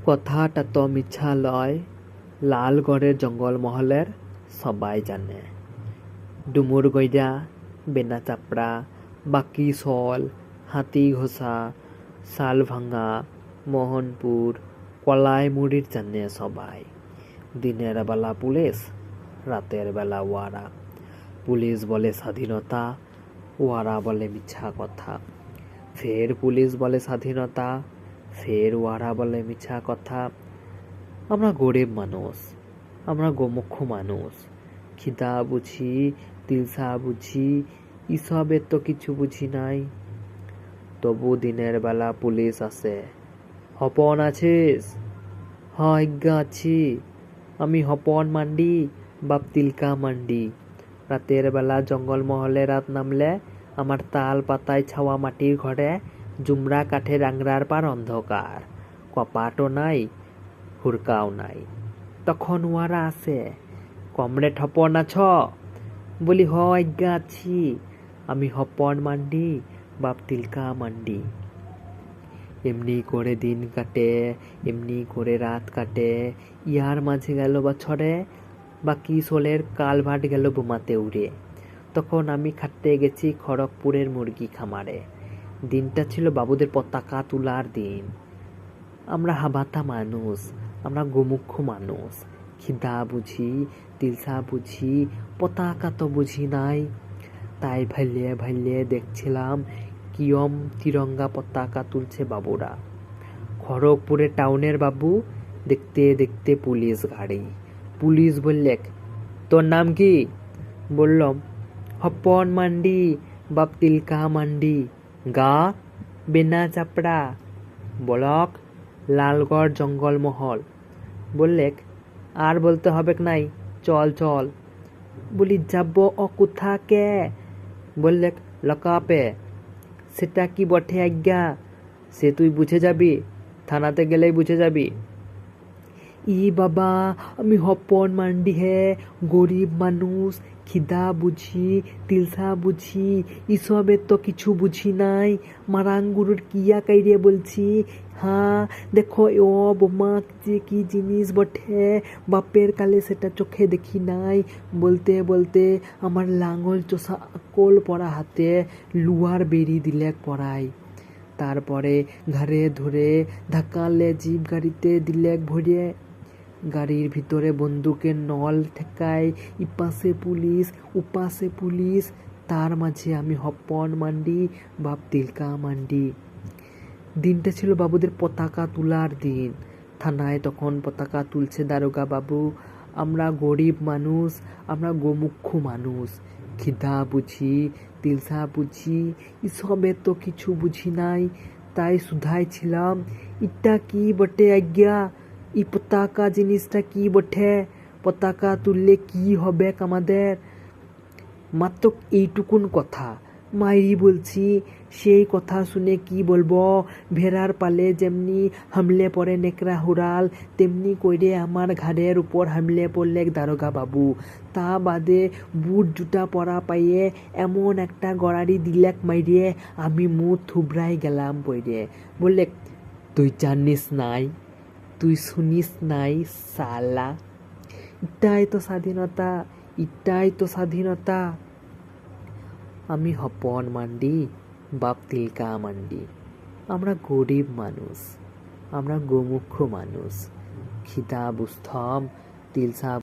কথাটা তো মিছা লয়, লালগড়ের জঙ্গলমহলের সবাই জানে। ডুমুরগইয়া, বেনাচাপড়া, বাকিশল, হাতিঘোষা, শালভাঙা, মোহনপুর, কলাইমুড়ির জানে সবাই। দিনের বেলা পুলিশ, রাতের বেলা ওয়ারা। পুলিশ বলে স্বাধীনতা, ওয়ারা বলে মিছা কথা। ফের পুলিশ বলে স্বাধীনতা, ফের ওয়ারা বলে মিছা কথা। আমরা গরিব মানুষ, আমরা গোমুখ্য মানুষ। খিদা বুঝি, তিলসা বুঝি, এসবের তো কিছু বুঝি নাই। তবু দিনের বেলা পুলিশ আসে। হপন আছিস? হ্যাঁ আজ্ঞা আছি, আমি হপন মান্ডি, বাপ তিলকা মান্ডি। রাতের বেলা জঙ্গলমহলে রাত নামলে আমার তাল পাতায় ছাওয়া মাটির ঘরে জুমরা কাঠের আংরার পার অন্ধকার, কপাটও নাই, হুড়কাও নাই। তখন ওয়ারা আসে, কমরেড হপন আছ? বলি হ আজ্ঞা আছি, আমি হপন মান্ডি, বাপ তিলকা মান্ডি। এমনি করে দিন কাটে, এমনি করে রাত কাটে। ইয়ার মাঝে গেল বছরে, বাকি সোলের কালভার্ট গেল বোমাতে উড়ে। তখন আমি খাটতে গেছি খড়গপুরের মুরগি খামারে। দিনটা ছিল বাবুদের পতাকা তোলার দিন। আমরা হাবাতা মানুষ, আমরা গোমুখ্য মানুষ। খিদা বুঝি, তিলসা বুঝি, পতাকা তো বুঝি নাই। তাই ভাইলে ভাইলে দেখছিলাম কিয়ম তিরঙ্গা পতাকা তুলছে বাবুরা। খড়গপুরে টাউনের বাবু, দেখতে দেখতে পুলিশ গাড়ি। পুলিশ বললে, তোর নাম কি? বললাম, হপন মান্ডি, বাপ তিলকা মান্ডি। গা? বেনা চাপড়া। ব্লক? লালগড় জঙ্গলমহল। বললে, আর বলতে হবে নাই, চল চল। বলি, যাব ও কোথাকে? বললে, লকাপে। সেটা কি বটে আজ্ঞা? সে তুই বুঝে যাবি, থানাতে গেলেই বুঝে যাবি। ই বাবা, আমি হপন মান্ডি হে, গরিব মানুষ, খিদা বুঝি, তিলসা বুঝি, এসবের তো কিছু বুঝি নাই। মারাঙ্গুরুর কিয়া কাইরে বলছি। হ্যাঁ দেখো, ও বোমা যে কি জিনিস বটে, বাপের কালে সেটা চোখে দেখি নাই। বলতে বলতে আমার লাঙল চোষা কোল পড়া হাতে লুয়ার বেরি দিলে পড়াই। তারপরে ঘাড়ে ধরে ধাক্কালে জিপ গাড়িতে দিলেক ভরিয়ে। গাড়ির ভিতরে বন্দুকের নল ঠেকায়, ইপাশে পুলিশ, উপাশে পুলিশ। তার মাঝে আমি হপন মান্ডি, বাপ তিলকা মান্ডি। দিনটা ছিল বাবুদের পতাকা তোলার দিন। থানায় তখন পতাকা তুলছে দারোগা বাবু। আমরা গরিব মানুষ, আমরা গোমুখ্য মানুষ। খিদা বুঝি, তিলসা বুঝি, এসবের তো কিছু বুঝি নাই। তাই শুধাইছিলাম, ইটা কি বটে আজ্ঞা? ই পতাকা জিনিসটা কি বটে? পতাকা তুললে কি হবে আমাদের? মাত্র এইটুকুন কথা মাইরি বলছি। সেই কথা শুনে কি বলবো, ভেড়ার পালে যেমনি হামলে পড়ে নেকড়া হুড়াল, তেমনি কইরে আমার ঘাড়ের উপর হামলে পড়লে দারোগা বাবু। তা বাদে বুট জুতা পরা পাইয়ে এমন একটা গড়াড়ি দিলেক মাইরে, আমি মুখ থুবড়াই গেলাম পইরে। বললে, তুই জানিস নাই, তুই শুনিস নাই সালা। এটাই তো স্বাধীনতা, এটাই তো স্বাধীনতা। আমি হপন মান্ডি, বাপ তিলকা মান্ডি। আমরা গরিব মানুষ, আমরা গোমুখ্য মানুষ। খিদা বুঝতাম, তিলসা